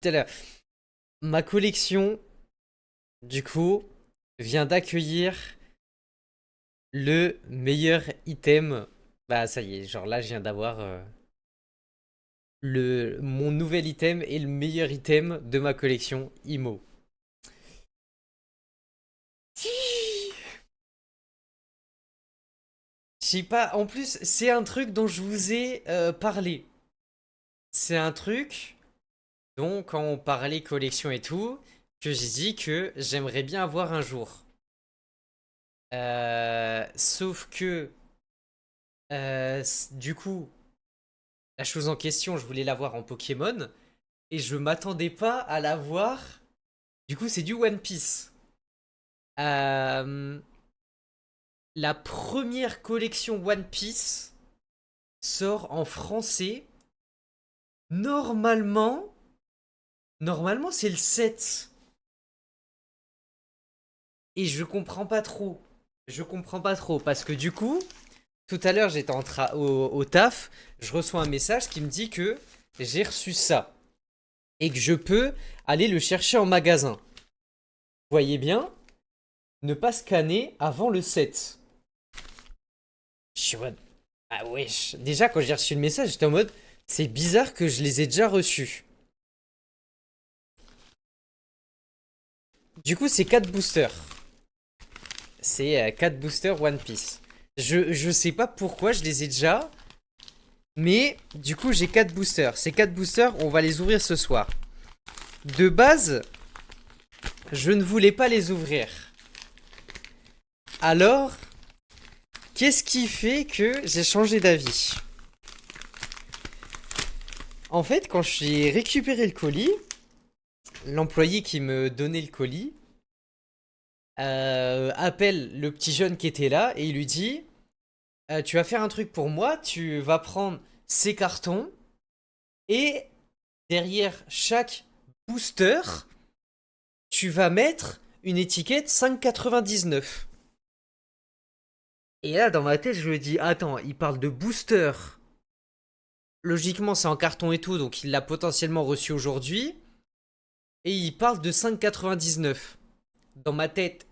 tout à l'heure. Ma collection, du coup, vient d'accueillir le meilleur item. Bah, ça y est, genre là, je viens d'avoir mon nouvel item et le meilleur item de ma collection IMO. Je sais pas, en plus, c'est un truc dont je vous ai parlé. C'est un truc dont, quand on parlait collection et tout, que j'ai dit que j'aimerais bien avoir un jour. Sauf que, du coup, la chose en question, je voulais l'avoir en Pokémon et je m'attendais pas à l'avoir. Du coup, c'est du One Piece. Euh, la première collection One Piece sort en français. Normalement, normalement c'est le 7. Et je comprends pas trop. Je comprends pas trop parce que du coup, tout à l'heure j'étais au taf, je reçois un message qui me dit que j'ai reçu ça et que je peux aller le chercher en magasin. Voyez bien, ne pas scanner avant le 7. Je suis en mode, ah wesh. Déjà, quand j'ai reçu le message, j'étais en mode, c'est bizarre que je les ai déjà reçus. Du coup, c'est 4 boosters. C'est 4 boosters One Piece. Je sais pas pourquoi je les ai déjà, mais du coup, j'ai 4 boosters. Ces 4 boosters, on va les ouvrir ce soir. De base, je ne voulais pas les ouvrir. Alors, qu'est-ce qui fait que j'ai changé d'avis? En fait, quand j'ai récupéré le colis, l'employé qui me donnait le colis appelle le petit jeune qui était là et il lui dit tu vas faire un truc pour moi, tu vas prendre ces cartons et derrière chaque booster, tu vas mettre une étiquette 5,99. Et là, dans ma tête, je me dis attends, il parle de booster. Logiquement, c'est en carton et tout, donc il l'a potentiellement reçu aujourd'hui. Et il parle de 5,99. Dans ma tête,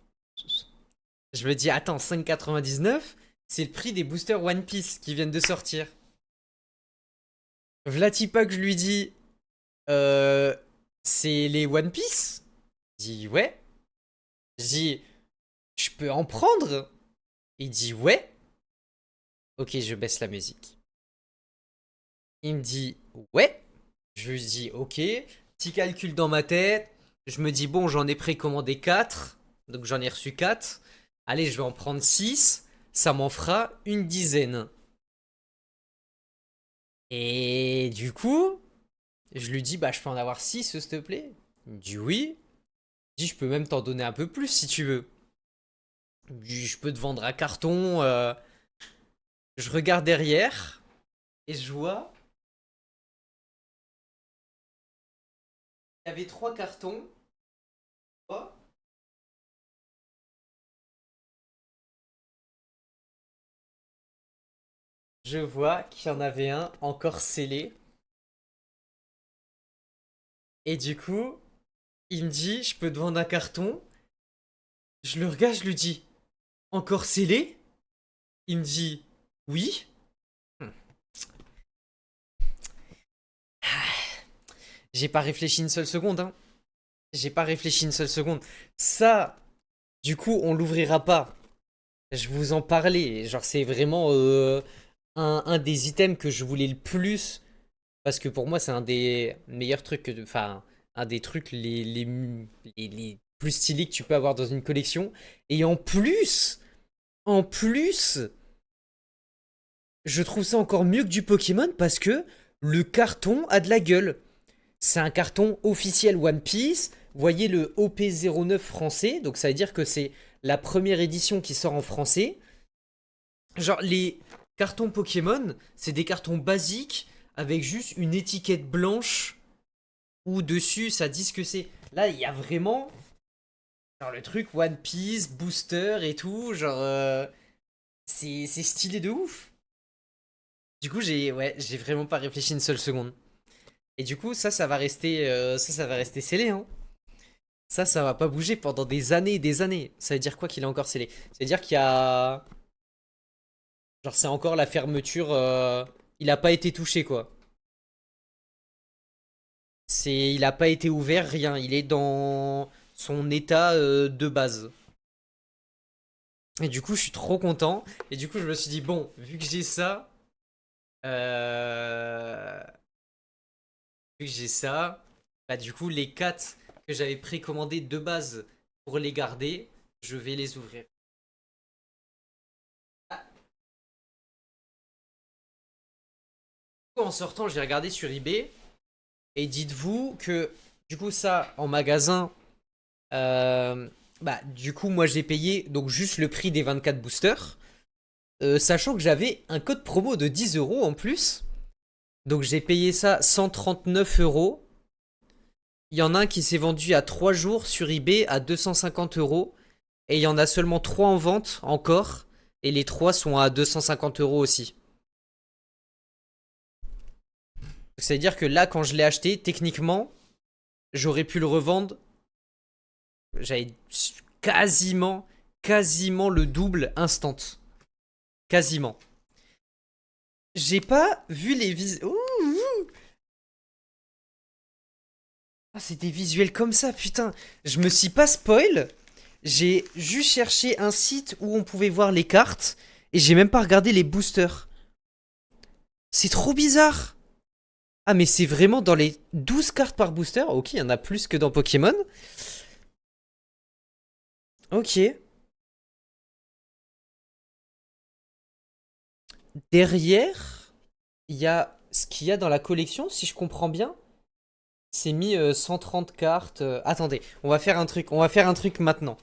je me dis, attends, 5,99, c'est le prix des boosters One Piece qui viennent de sortir. Vlatipa que je lui dis, euh, c'est les One Piece? Il dit, ouais. Je dis, je peux en prendre? Il dit, ouais. Ok, je baisse la musique. Il me dit, ouais. Je lui dis, ok. Petit calcul dans ma tête. Je me dis, bon, j'en ai précommandé 4. Donc j'en ai reçu 4. Allez, je vais en prendre 6. Ça m'en fera une dizaine. Et du coup, je lui dis, bah, je peux en avoir 6, s'il te plaît. Il me dit oui. Je dis, je peux même t'en donner un peu plus si tu veux. Il me dit, je peux te vendre un carton. Je regarde derrière et je vois, il y avait 3 cartons. Oh, je vois qu'il y en avait un encore scellé. Et du coup, il me dit, je peux te vendre un carton. Je le regarde, je lui dis, encore scellé? Il me dit, oui. Hmm. J'ai pas réfléchi une seule seconde, hein. J'ai pas réfléchi une seule seconde. Ça, du coup, on l'ouvrira pas. Je vous en parlais. Genre, c'est vraiment un des items que je voulais le plus. Parce que pour moi, c'est un des meilleurs trucs. Enfin, un des trucs les plus stylés que tu peux avoir dans une collection. Et en plus, je trouve ça encore mieux que du Pokémon parce que le carton a de la gueule. C'est un carton officiel One Piece. Vous voyez le OP09 français. Donc, ça veut dire que c'est la première édition qui sort en français. Genre, les cartons Pokémon, c'est des cartons basiques avec juste une étiquette blanche où dessus ça dit ce que c'est. Là, il y a vraiment genre le truc One Piece, booster et tout. Genre, c'est stylé de ouf. Du coup, j'ai vraiment pas réfléchi une seule seconde. Et du coup, ça va rester, ça va rester scellé, hein. Ça va pas bouger pendant des années et des années. Ça veut dire quoi qu'il est encore scellé? Ça veut dire qu'il y a, genre, c'est encore la fermeture. Il a pas été touché, quoi. Il a pas été ouvert, rien. Il est dans son état de base. Et du coup, je suis trop content. Et du coup, je me suis dit, bon, vu que j'ai ça, euh, vu que j'ai ça, bah du coup, les 4 que j'avais précommandés de base pour les garder, je vais les ouvrir. En sortant, j'ai regardé sur eBay. Et dites-vous que, du coup, ça, en magasin, bah, du coup, moi, j'ai payé donc juste le prix des 24 boosters. Sachant que j'avais un code promo de 10 euros en plus. Donc, j'ai payé ça 139 euros. Il y en a un qui s'est vendu à 3 jours sur eBay à 250 euros. Et il y en a seulement 3 en vente encore. Et les 3 sont à 250 euros aussi. C'est-à-dire que là, quand je l'ai acheté, techniquement, j'aurais pu le revendre. J'avais quasiment, quasiment le double instant. Quasiment. J'ai pas vu les Ah, c'est des visuels comme ça, putain. Je me suis pas spoil. J'ai juste cherché un site où on pouvait voir les cartes. Et j'ai même pas regardé les boosters. C'est trop bizarre. Ah, mais c'est vraiment dans les 12 cartes par booster. Ok, il y en a plus que dans Pokémon. Ok. Derrière, il y a ce qu'il y a dans la collection, si je comprends bien. C'est mis 130 cartes. Attendez, on va faire un truc. On va faire un truc maintenant.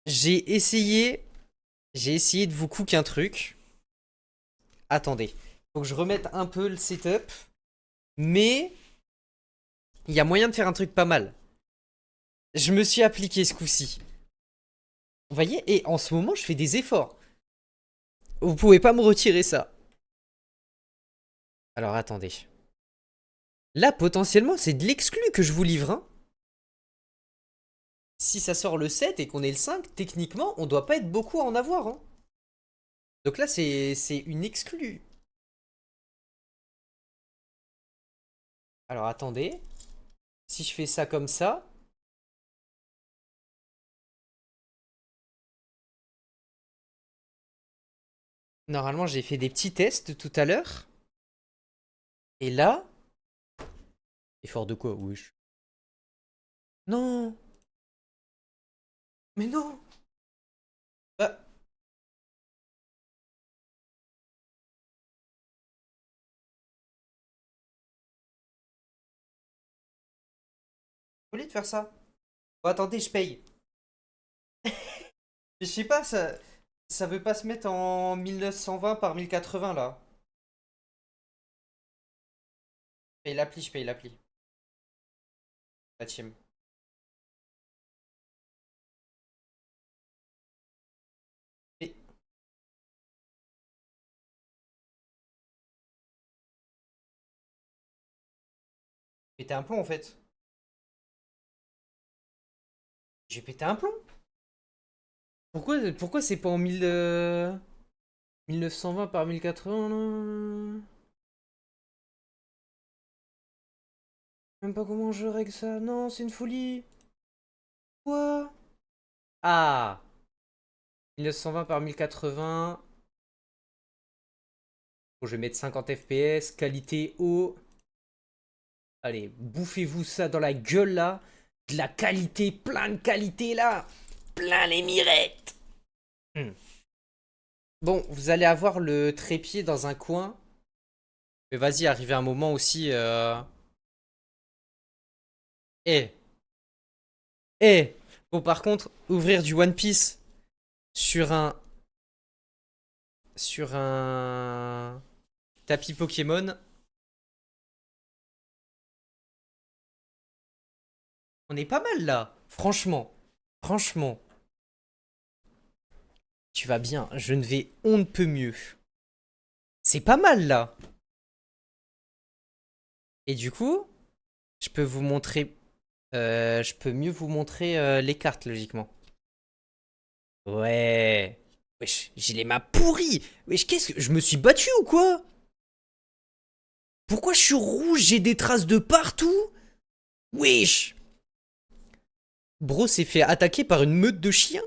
J'ai essayé. J'ai essayé de vous cook un truc. Attendez. Faut que je remette un peu le setup. Mais il y a moyen de faire un truc pas mal. Je me suis appliqué ce coup-ci. Vous voyez? Et en ce moment, je fais des efforts. Vous pouvez pas me retirer ça. Alors attendez. Là, potentiellement, c'est de l'exclu que je vous livre, hein. Si ça sort le 7 et qu'on est le 5, techniquement, on doit pas être beaucoup à en avoir, hein. Donc là, c'est une exclue. Alors attendez. Si je fais ça comme ça. Normalement, j'ai fait des petits tests tout à l'heure. Et là. Effort de quoi, wesh? Non! Mais non! Bah, au lieu de faire ça. Bon, attendez, je paye. Je sais pas, ça veut pas se mettre en 1920 par 1080 là. Je paye l'appli, je paye l'appli. La team. Mais, pété un plomb en fait. J'ai pété un plomb. Pourquoi c'est pas en 1920 par 1080 là? Même pas comment je règle ça. Non, c'est une folie. Quoi? Ah! 1920 par 1080. Bon, je vais mettre 50 FPS. Qualité haut. Allez, bouffez-vous ça dans la gueule là. De la qualité, plein de qualité là. Plein les mirettes. Hmm. Bon, vous allez avoir le trépied dans un coin. Mais vas-y, arrivé un moment aussi. Eh, eh. Bon, par contre, ouvrir du One Piece sur un tapis Pokémon, on est pas mal là. Franchement, franchement, tu vas bien. Je ne vais on ne peut mieux. C'est pas mal là. Et du coup, je peux vous montrer. Je peux mieux vous montrer les cartes, logiquement. Ouais. Wesh, j'ai les mains pourries. Wesh, qu'est-ce que. Je me suis battu ou quoi? Pourquoi je suis rouge? J'ai des traces de partout? Wesh. Bro s'est fait attaquer par une meute de chiens?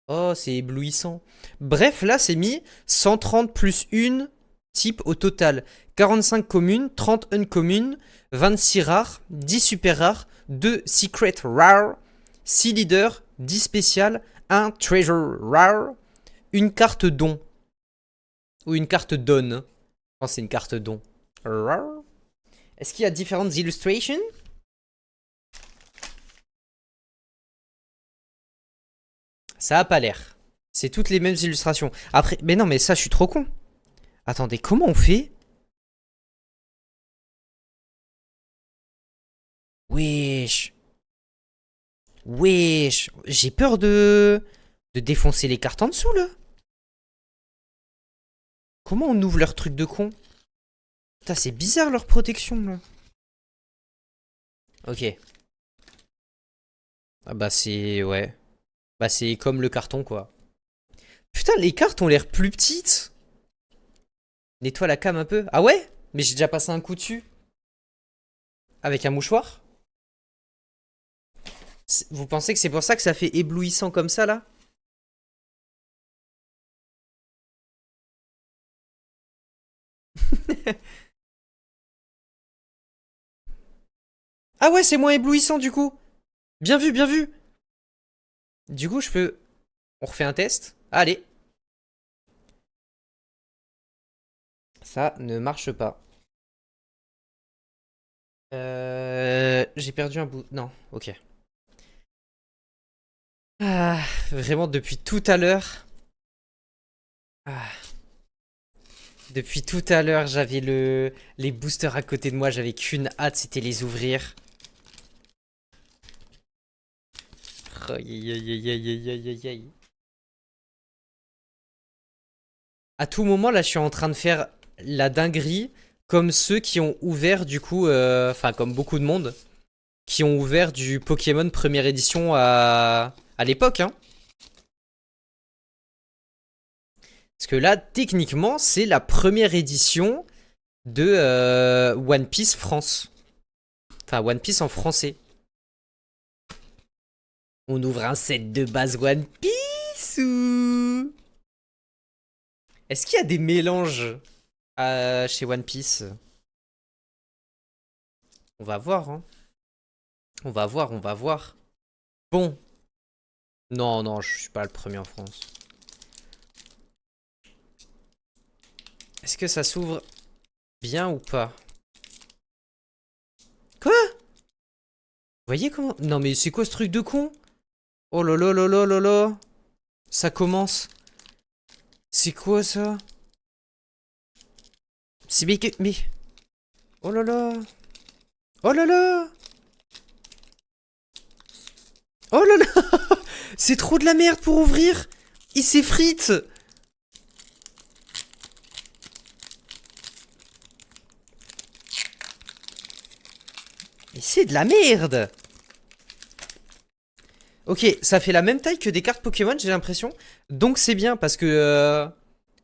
Oh, c'est éblouissant. Bref, là, c'est mis 130 plus 1 type au total. 45 communes, 30 uncommunes, 26 rares, 10 super rares, 2 secret rares, 6 leaders, 10 spéciales, 1 treasure rare, une carte don. Ou une carte donne. Je pense que c'est une carte don. Rare. Est-ce qu'il y a différentes illustrations? Ça a pas l'air. C'est toutes les mêmes illustrations. Après, mais non, mais ça, je suis trop con. Attendez, comment on fait? Wesh. Wesh. J'ai peur de défoncer les cartes en dessous, là. Comment on ouvre leur truc de con? Putain, c'est bizarre leur protection, là. Ok. Ah bah c'est... Ouais. Bah c'est comme le carton, quoi. Putain, les cartes ont l'air plus petites. Nettoie la cam un peu. Ah ouais? Mais j'ai déjà passé un coup dessus. Avec un mouchoir? Vous pensez que c'est pour ça que ça fait éblouissant comme ça, là? Ah ouais, c'est moins éblouissant, du coup. Bien vu, bien vu. Du coup, je peux... On refait un test? Allez. Ça ne marche pas. J'ai perdu un bout. Non, ok. Ah, vraiment, depuis tout à l'heure. Ah, depuis tout à l'heure, j'avais les boosters à côté de moi. J'avais qu'une hâte, c'était les ouvrir. Aïe, aïe, aïe, aïe, aïe, aïe, aïe, aïe. À tout moment, là, je suis en train de faire la dinguerie comme ceux qui ont ouvert, du coup, enfin, comme beaucoup de monde, qui ont ouvert du Pokémon première édition à l'époque, hein. Parce que là, techniquement, c'est la première édition de One Piece France. Enfin, One Piece en français. On ouvre un set de base One Piece ou... Est-ce qu'il y a des mélanges chez One Piece? On va voir, hein. On va voir, on va voir. Bon. Non, non, je suis pas le premier en France. Est-ce que ça s'ouvre bien ou pas? Quoi? Vous voyez comment... Non mais c'est quoi ce truc de con? Oh là là là là là là. Ça commence. C'est quoi ça? C'est mais... Oh là là. Oh là là. Oh là là. C'est trop de la merde pour ouvrir. Il s'effrite. Mais c'est de la merde. Ok, ça fait la même taille que des cartes Pokémon, j'ai l'impression. Donc c'est bien parce que...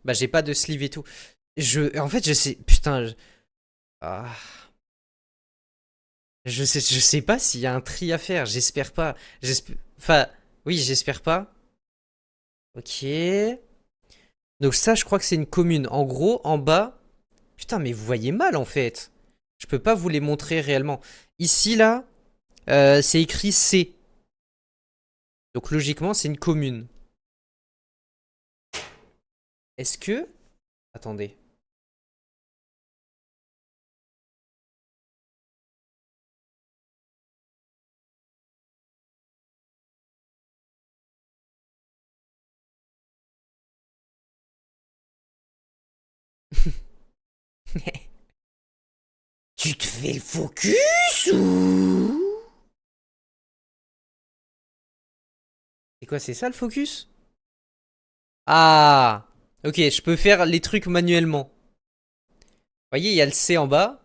bah j'ai pas de sleeve et tout. En fait, je sais... Putain... Ah. Je sais pas s'il y a un tri à faire. J'espère pas. Enfin, oui, j'espère pas. Ok. Donc ça, je crois que c'est une commune. En gros, en bas... Putain, mais vous voyez mal, en fait. Je peux pas vous les montrer réellement. Ici, là, c'est écrit C. Donc logiquement, c'est une commune. Est-ce que... Attendez. Tu te fais le focus ou... C'est quoi, c'est ça le focus? Ah! Ok, je peux faire les trucs manuellement. Vous voyez, il y a le C en bas.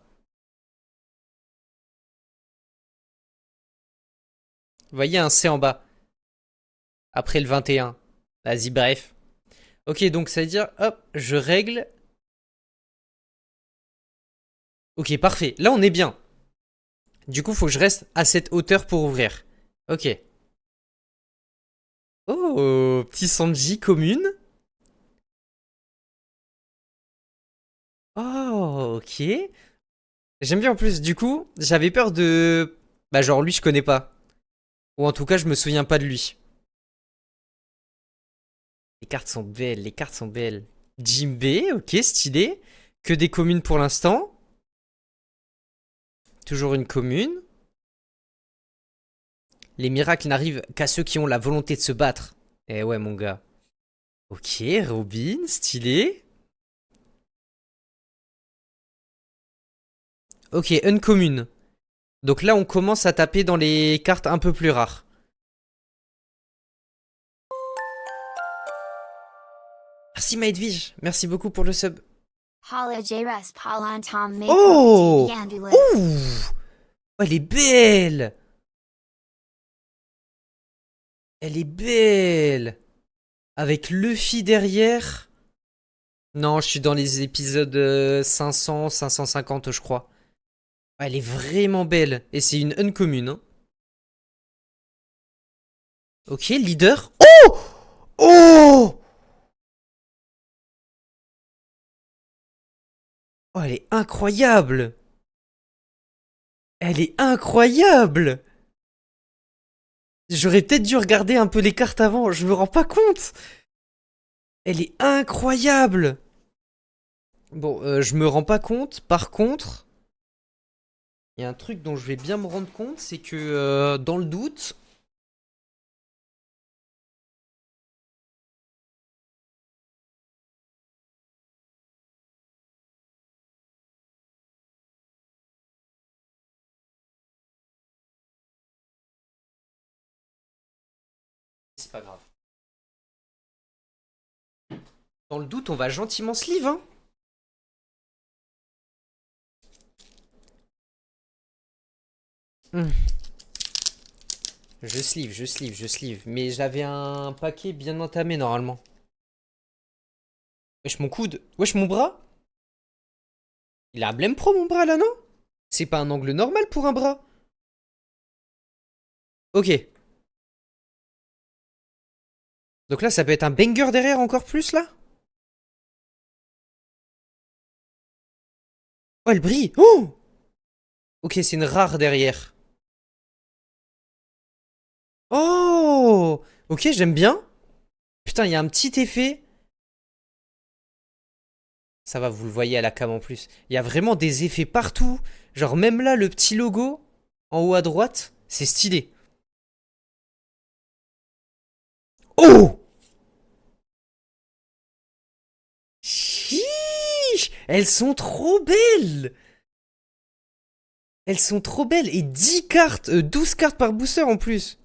Vous voyez un C en bas. Après le 21. Vas-y, bref. Ok, donc ça veut dire, hop, je règle. Ok, parfait. Là, on est bien. Du coup, faut que je reste à cette hauteur pour ouvrir. Ok. Oh, petit Sanji commune. Oh, ok. J'aime bien en plus. Du coup, j'avais peur de... Bah genre lui, je connais pas. Ou en tout cas, je me souviens pas de lui. Les cartes sont belles, les cartes sont belles. Jinbei, ok, stylé. Que des communes pour l'instant. Toujours une commune. Les miracles n'arrivent qu'à ceux qui ont la volonté de se battre. Eh ouais, mon gars. Ok, Robin, stylé. Ok, uncommune. Donc là, on commence à taper dans les cartes un peu plus rares. Merci Maedvige, merci beaucoup pour le sub. Oh! Ouh! Oh, elle est belle! Elle est belle! Avec Luffy derrière. Non, je suis dans les épisodes 500, 550, je crois. Ah, elle est vraiment belle. Et c'est une uncommune. Hein. Ok, leader. Oh! Oh! Oh, elle est incroyable! Elle est incroyable! J'aurais peut-être dû regarder un peu les cartes avant, je me rends pas compte! Elle est incroyable! Bon, je me rends pas compte, par contre, il y a un truc dont je vais bien me rendre compte, c'est que dans le doute... C'est pas grave. Dans le doute, on va gentiment sleeve, hein? Hmm. Je sleeve, je sleeve, je sleeve. Mais j'avais un paquet bien entamé normalement. Wesh mon coude. Wesh mon bras. Il a un blême pro mon bras là, non? C'est pas un angle normal pour un bras. Ok. Donc là, ça peut être un banger derrière encore plus là? Oh, elle brille. Oh! Ok, c'est une rare derrière. Oh! Ok, j'aime bien. Putain, il y a un petit effet. Ça va, vous le voyez à la cam en plus. Il y a vraiment des effets partout. Genre même là, le petit logo en haut à droite, c'est stylé. Oh! Chiche! Elles sont trop belles! Elles sont trop belles. Et 10 cartes, 12 cartes par booster en plus.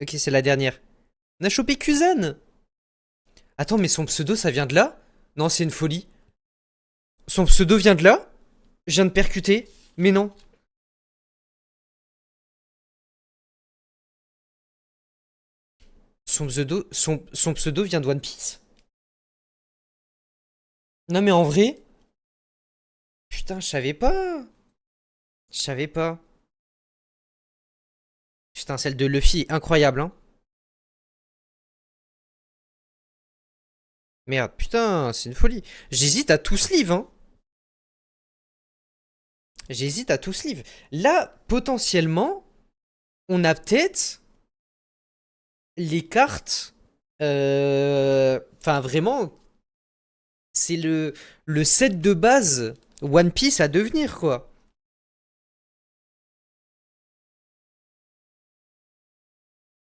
Ok, c'est la dernière. On a chopé Kuzan. Attends, mais son pseudo, ça vient de là? Non, c'est une folie. Son pseudo vient de là? Je viens de percuter. Mais non. Son pseudo vient de One Piece. Non, mais en vrai. Putain, je savais pas. Je savais pas. Putain, celle de Luffy est incroyable, hein. Merde, putain, c'est une folie. J'hésite à tout sleeve, hein. J'hésite à tout sleeve. Là, potentiellement, on a peut-être les cartes. Enfin, vraiment, c'est le set de base One Piece à devenir, quoi.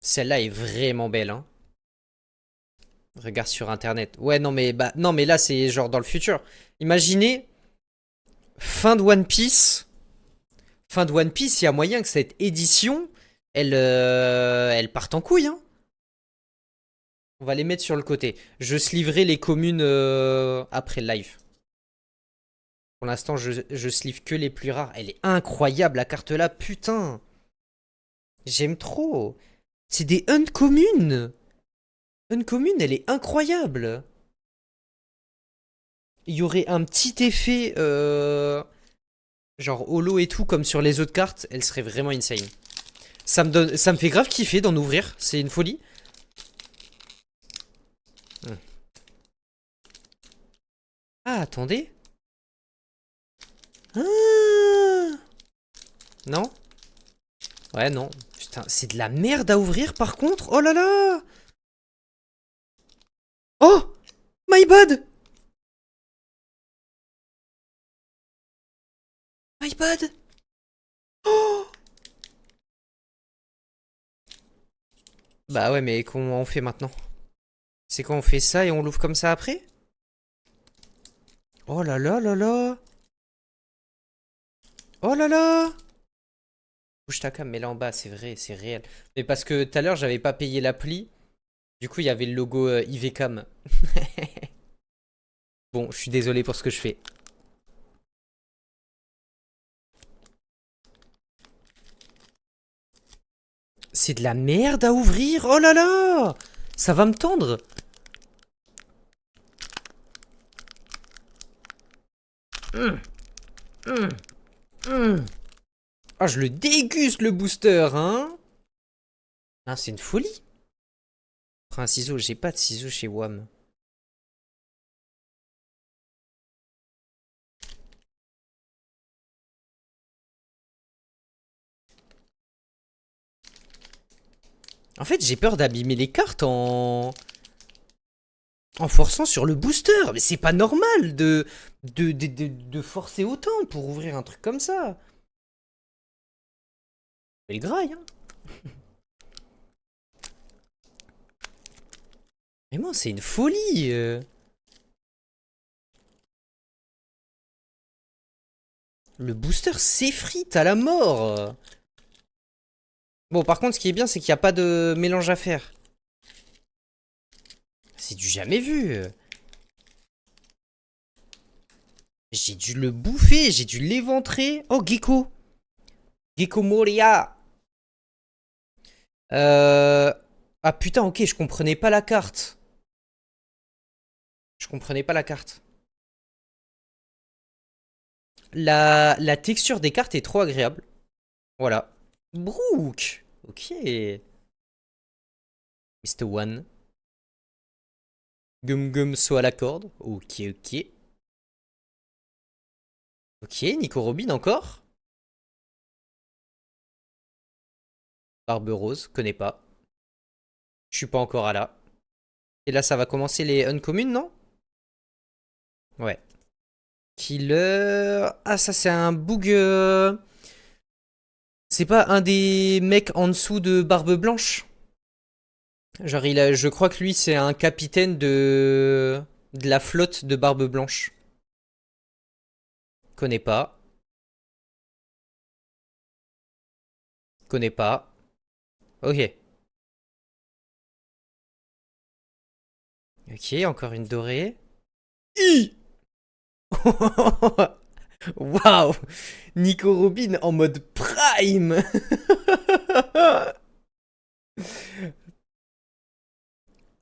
Celle-là est vraiment belle, hein. Regarde sur internet. Ouais, non, mais, bah, non, mais là, c'est genre dans le futur. Imaginez, fin de One Piece. Fin de One Piece, il y a moyen que cette édition, elle parte en couille, hein. On va les mettre sur le côté. Je sleeverai les communes après le live. Pour l'instant, je sleeve que les plus rares. Elle est incroyable, la carte là, putain. J'aime trop. C'est des uncommunes. Uncommune, elle est incroyable. Il y aurait un petit effet, genre holo et tout, comme sur les autres cartes. Elle serait vraiment insane. Ça me fait grave kiffer d'en ouvrir. C'est une folie. Ah, attendez. Ah non? Ouais, non. Putain, c'est de la merde à ouvrir par contre. Oh là là! Oh! My bad! My bad! Oh! Bah ouais, mais comment on fait maintenant? C'est quoi, on fait ça et on l'ouvre comme ça après? Oh là là là là! Oh là là! Bouge ta cam, mais là en bas, c'est vrai, c'est réel. Mais parce que tout à l'heure, j'avais pas payé l'appli. Du coup, il y avait le logo IVCam. Bon, je suis désolé pour ce que je fais. C'est de la merde à ouvrir. Oh là là! Ça va me tendre. Ah, je le déguste le booster, hein? Ah, c'est une folie. Prends un ciseau, j'ai pas de ciseaux chez WAM. En fait, j'ai peur d'abîmer les cartes en forçant sur le booster. Mais c'est pas normal de forcer autant pour ouvrir un truc comme ça. C'est le graille, hein. Vraiment, c'est une folie. Le booster s'effrite à la mort. Bon, par contre, ce qui est bien, c'est qu'il n'y a pas de mélange à faire. C'est du jamais vu. J'ai dû le bouffer, j'ai dû l'éventrer. Oh, Gecko. Gecko Moria. Euh... Ah putain, ok, je comprenais pas la carte. Je comprenais pas la carte. La texture des cartes est trop agréable. Voilà. Brook. Ok. Mr. One. Gum Gum saut à la corde. Ok, ok. Ok, Nico Robin encore. Barbe Rose, connais pas. Je suis pas encore à là. Et là, ça va commencer les uncommunes, non? Ouais. Killer. Ah, ça, c'est un bug. C'est pas un des mecs en dessous de Barbe Blanche? Genre, je crois que lui, c'est un capitaine de la flotte de Barbe Blanche. Connais pas. Connais pas. Ok. Ok, encore une dorée. Hi. Waouh! Nico Robin en mode prime!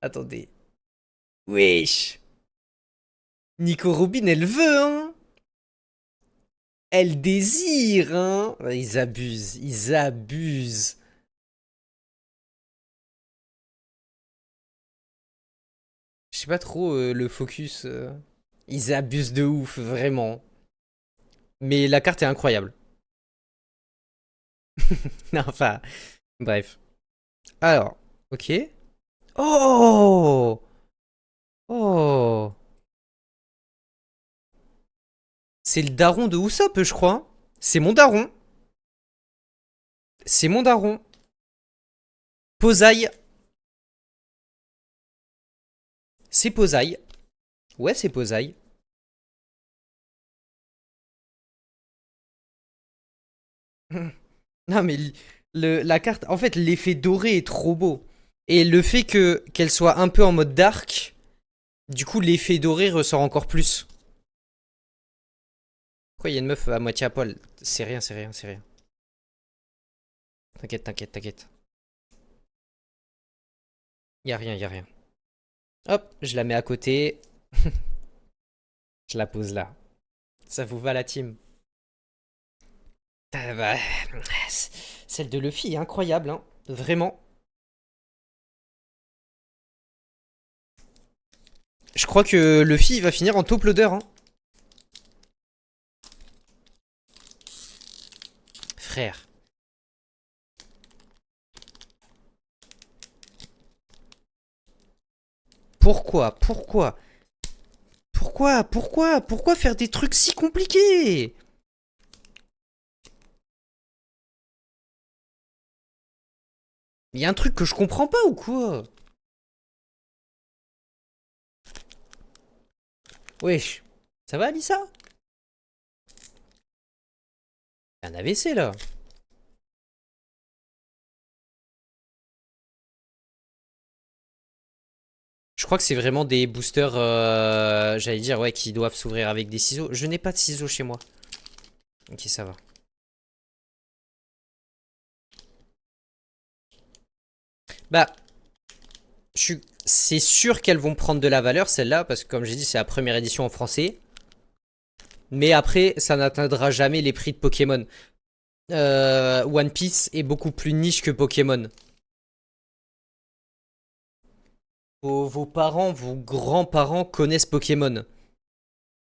Attendez. Wesh! Nico Robin, elle veut, hein? Elle désire, hein? Ils abusent, ils abusent. Je sais pas trop le focus. Ils abusent de ouf, vraiment. Mais la carte est incroyable. Non, enfin, bref. Alors, ok. Oh! Oh! C'est le daron de Usopp, je crois. C'est mon daron. C'est mon daron. Posaille. C'est Posaille. Ouais, c'est Posaille. Non, mais la carte, en fait, l'effet doré est trop beau. Et le fait qu'elle soit un peu en mode dark, du coup, l'effet doré ressort encore plus. Pourquoi il y a une meuf à moitié à poil? C'est rien, c'est rien, c'est rien. T'inquiète, t'inquiète, t'inquiète. Y a rien, y a rien. Hop, je la mets à côté. Je la pose là. Ça vous va la team? Bah, celle de Luffy, incroyable, hein. Vraiment. Je crois que Luffy va finir en top loader, hein. Frère. Pourquoi? Pourquoi? Pourquoi? Pourquoi? Pourquoi faire des trucs si compliqués? Il y a un truc que je comprends pas ou quoi? Wesh. Ça va, Alissa? Un AVC là. Je crois que c'est vraiment des boosters, j'allais dire, ouais, qui doivent s'ouvrir avec des ciseaux. Je n'ai pas de ciseaux chez moi. Ok, ça va. Bah, c'est sûr qu'elles vont prendre de la valeur, celle-là, parce que comme j'ai dit, c'est la première édition en français. Mais après, ça n'atteindra jamais les prix de Pokémon. One Piece est beaucoup plus niche que Pokémon. Vos parents, vos grands-parents connaissent Pokémon.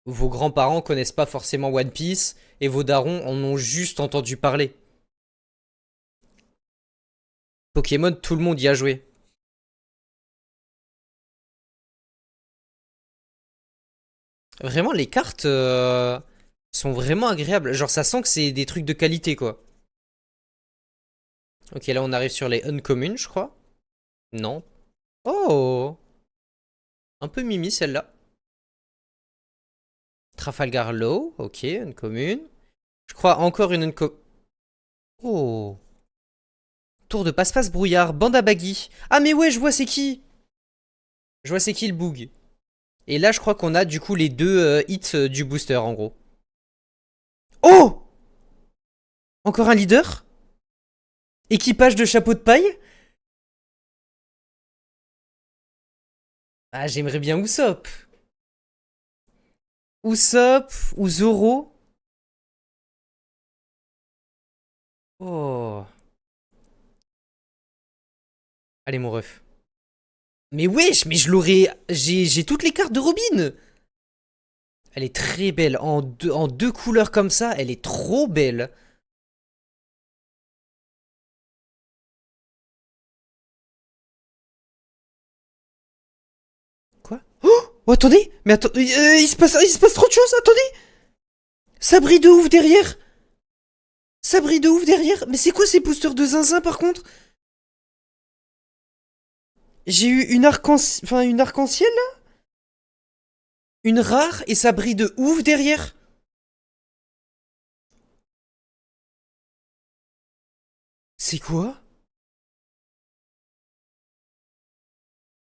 Vos grands-parents connaissent pas forcément One Piece. Et vos darons en ont juste entendu parler. Pokémon, tout le monde y a joué. Vraiment, les cartes sont vraiment agréables. Genre, ça sent que c'est des trucs de qualité, quoi. Ok, là, on arrive sur les uncommon, je crois. Non. Oh! Un peu mimi, celle-là. Trafalgar Law, ok, uncommon. Je crois encore une uncommon. Oh! Tour de passe-passe brouillard, bande à baggy. Ah, mais ouais, je vois c'est qui! Je vois c'est qui le boog. Et là, je crois qu'on a du coup les deux hits du booster, en gros. Oh! Encore un leader? Équipage de chapeau de paille? Ah, j'aimerais bien Usopp. Usopp ou Zoro. Oh. Allez, mon ref. Mais wesh, mais je l'aurais. J'ai toutes les cartes de Robin. Elle est très belle. En deux couleurs comme ça, elle est trop belle. Quoi? Oh, attendez. Mais attendez. Il se passe trop de choses. Attendez. Ça brille de ouf derrière. Ça brille de ouf derrière. Mais c'est quoi ces boosters de zinzin par contre? J'ai eu une arc-en-ciel. Enfin, une arc-en-ciel là. Une rare et ça brille de ouf derrière. C'est quoi?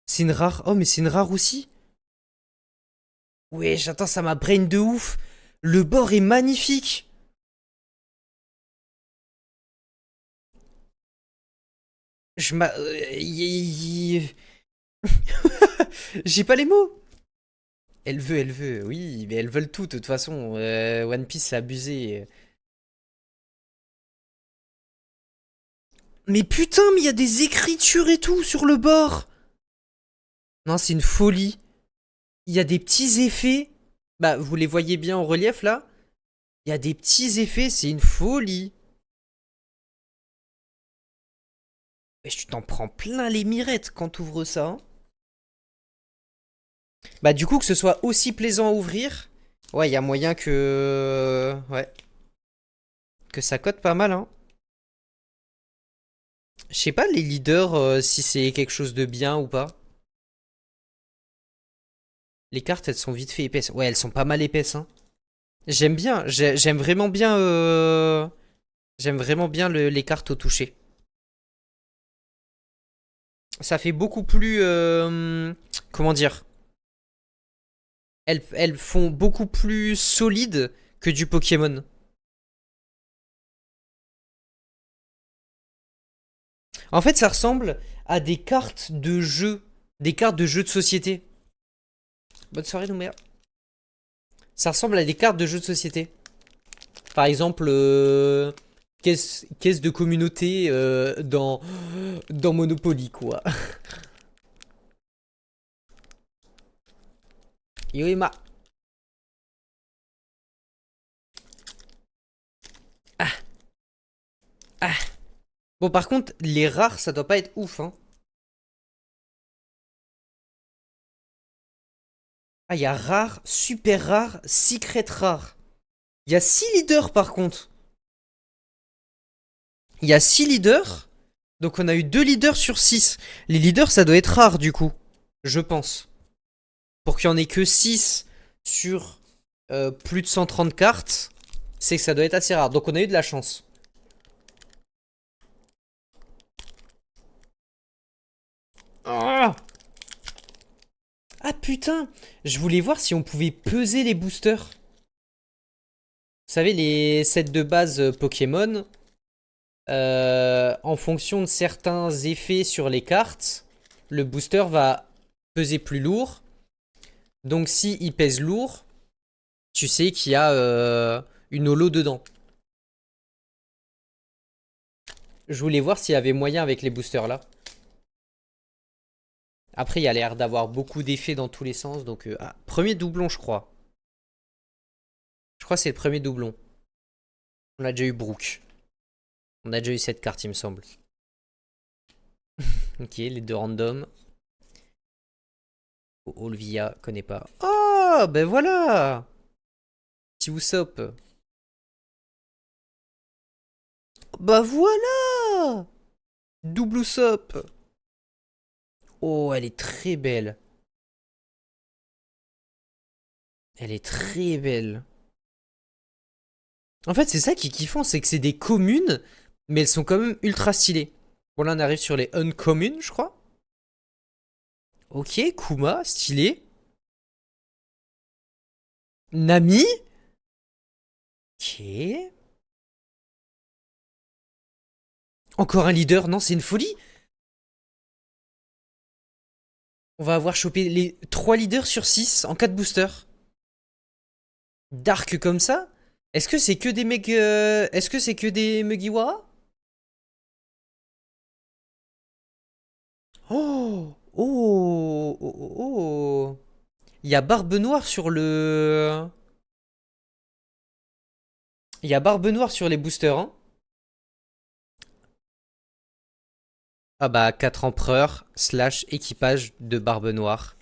C'est une rare. Oh, mais c'est une rare aussi. Ouais, j'attends, ça m'a brain de ouf. Le bord est magnifique. Je m'a. J'ai pas les mots. Elle veut, oui, mais elles veulent tout, de toute façon. One Piece, c'est abusé. Mais putain, mais il y a des écritures et tout sur le bord. Non, c'est une folie. Il y a des petits effets. Bah, vous les voyez bien en relief là. Il y a des petits effets, c'est une folie. Mais tu t'en prends plein les mirettes quand t'ouvres ça, hein. Bah, du coup, que ce soit aussi plaisant à ouvrir. Ouais, il y a moyen que. Ouais. Que ça cote pas mal, hein. Je sais pas, les leaders, si c'est quelque chose de bien ou pas. Les cartes, elles sont vite fait épaisses. Ouais, elles sont pas mal épaisses, hein. J'aime bien, j'aime vraiment bien. J'aime vraiment bien les cartes au toucher. Ça fait beaucoup plus. Comment dire? Elles font beaucoup plus solide que du Pokémon. En fait, ça ressemble à des cartes de jeu Des cartes de jeux de société. Bonne soirée, Nouméa. Ça ressemble à des cartes de jeux de société. Par exemple, caisse de communauté dans Monopoly, quoi. Yoima. Ah, ah. Bon, par contre, les rares, ça doit pas être ouf, hein. Ah, il y a rare, super rare, secret rare. Il y a 6 leaders, par contre. Il y a 6 leaders. Donc on a eu 2 leaders sur 6. Les leaders, ça doit être rare, du coup. Je pense. Pour qu'il y en ait que 6 sur plus de 130 cartes, c'est que ça doit être assez rare. Donc on a eu de la chance. Ah, ah putain, je voulais voir si on pouvait peser les boosters. Vous savez, les sets de base Pokémon, en fonction de certains effets sur les cartes, le booster va peser plus lourd. Donc si il pèse lourd, tu sais qu'il y a une holo dedans. Je voulais voir s'il y avait moyen avec les boosters là. Après, il y a l'air d'avoir beaucoup d'effets dans tous les sens. Donc, premier doublon, je crois. Je crois que c'est le premier doublon. On a déjà eu Brook. On a déjà eu cette carte, il me semble. Ok, les deux randoms. Olvia, connaît pas. Oh, ben voilà. Petit Usopp. Bah voilà. Double Usopp. Oh, elle est très belle. Elle est très belle. En fait, c'est ça qui est kiffant, c'est que c'est des communes, mais elles sont quand même ultra stylées. Bon, là, on arrive sur les uncommon, je crois. Ok, Kuma, stylé. Nami. Ok. Encore un leader, non, c'est une folie. On va avoir chopé les 3 leaders sur 6 en 4 boosters. Dark comme ça. Est-ce que c'est que des Est-ce que c'est que des Mugiwara? Oh, oh, oh, oh, oh. Il y a Barbe Noire sur le. Il y a Barbe Noire sur les boosters, hein. Ah bah, 4 empereurs slash équipage de Barbe Noire.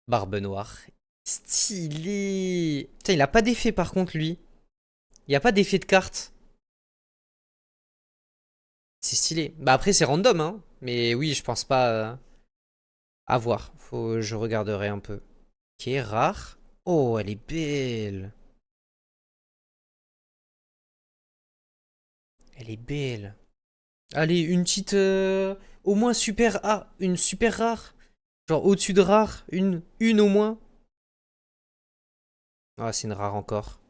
Barbe Noire. Stylé. Putain, il a pas d'effet par contre, lui. Il y a pas d'effet de carte. C'est stylé. Bah après, c'est random, hein. Mais oui, je pense pas. À voir. Je regarderai un peu. Ok, rare. Oh, elle est belle. Elle est belle. Allez, une petite. Au moins super. Ah, une super rare. Genre au-dessus de rare. Une au moins. Ah, c'est une rare encore.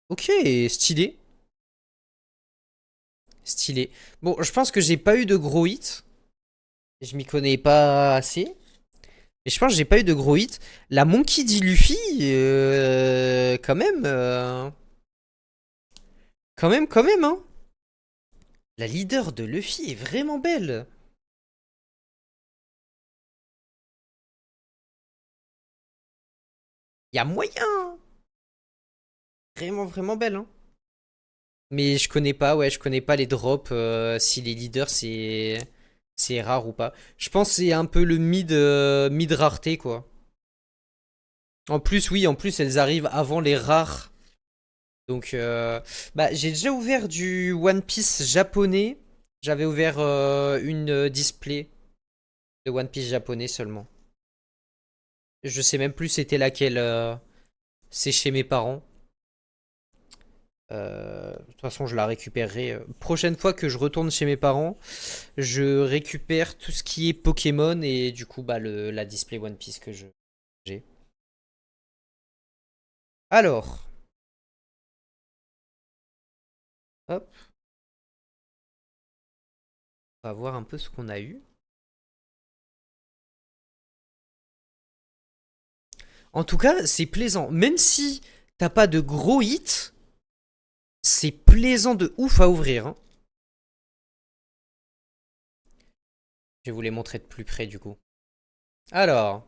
Ok, stylé. Stylé. Bon, je pense que j'ai pas eu de gros hits. Je m'y connais pas assez. Et je pense que j'ai pas eu de gros hits. La Monkey D. Luffy, quand même. Quand même, hein. La leader de Luffy est vraiment belle. Y a moyen. Vraiment, vraiment belle, hein. Mais je connais pas, ouais, je connais pas les drops, si les leaders c'est rare ou pas. Je pense que c'est un peu le mid rareté, quoi. En plus, oui, en plus, elles arrivent avant les rares. Donc, bah, j'ai déjà ouvert du One Piece japonais. J'avais ouvert une display de One Piece japonais seulement. Je sais même plus c'était laquelle. C'est chez mes parents. De toute façon, je la récupérerai. Prochaine fois que je retourne chez mes parents, je récupère tout ce qui est Pokémon et du coup, bah, la display One Piece que j'ai. Alors, hop, on va voir un peu ce qu'on a eu. En tout cas, c'est plaisant. Même si t'as pas de gros hits, c'est plaisant de ouf à ouvrir, hein. Je vais vous les montrer de plus près du coup. Alors.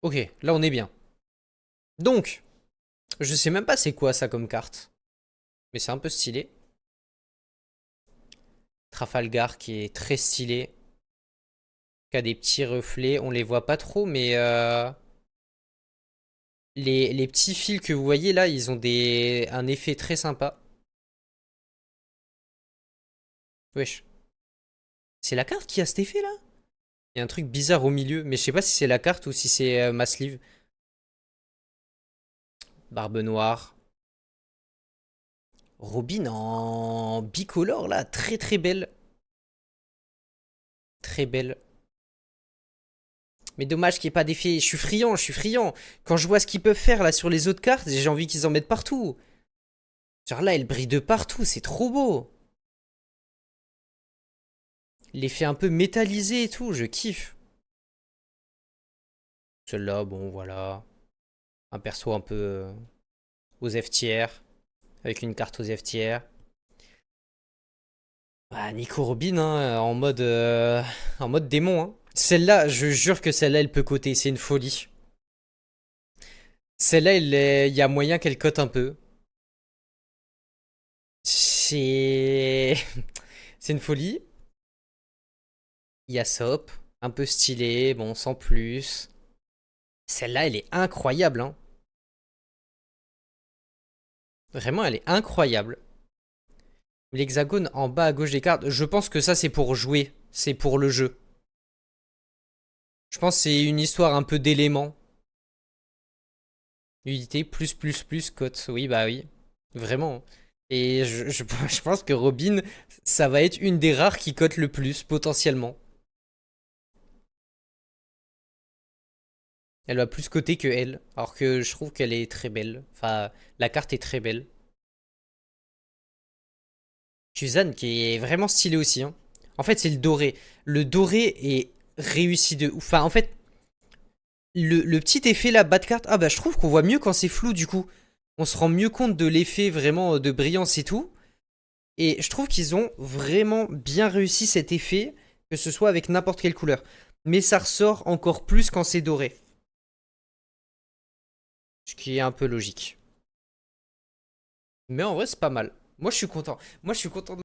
Ok, là on est bien. Donc, je sais même pas c'est quoi ça comme carte. Mais c'est un peu stylé. Trafalgar qui est très stylé. Qui a des petits reflets. On les voit pas trop, mais les petits fils que vous voyez là, ils ont un effet très sympa. Wesh. C'est la carte qui a cet effet là? Il y a un truc bizarre au milieu, mais je sais pas si c'est la carte ou si c'est ma sleeve. Barbe noire. Robin en bicolore là, très très belle. Très belle. Mais dommage qu'il n'y ait pas d'effet. Je suis friand, je suis friand. Quand je vois ce qu'ils peuvent faire là sur les autres cartes, j'ai envie qu'ils en mettent partout. Genre là, elle brille de partout, c'est trop beau. L'effet un peu métallisé et tout, je kiffe. Celle-là, bon voilà. Un perso un peu aux F tiers. Avec une carte aux F tiers. Ah, Nico Robin, hein, en mode démon. Hein. Celle-là, je jure que celle-là, elle peut coter, c'est une folie. Celle-là, il y a moyen qu'elle cote un peu. C'est... c'est une folie. Il y a Sop, un peu stylé, bon, sans plus. Celle-là, elle est incroyable, hein. Vraiment, elle est incroyable. L'hexagone en bas à gauche des cartes, je pense que ça, c'est pour jouer. C'est pour le jeu. Je pense que c'est une histoire un peu d'éléments. Unité plus, cote. Oui, bah oui. Vraiment. Et je pense que Robin, ça va être une des rares qui cote le plus, potentiellement. Elle va plus coter que elle. Alors que je trouve qu'elle est très belle. Enfin, la carte est très belle. Kuzan qui est vraiment stylé aussi, hein. En fait, c'est le doré. Le doré est réussi de ouf. Enfin, en fait, le petit effet là, bas de carte. Ah bah, je trouve qu'on voit mieux quand c'est flou du coup. On se rend mieux compte de l'effet vraiment de brillance et tout. Et je trouve qu'ils ont vraiment bien réussi cet effet, que ce soit avec n'importe quelle couleur. Mais ça ressort encore plus quand c'est doré. Ce qui est un peu logique. Mais en vrai, c'est pas mal. Moi, je suis content. Moi, je suis content de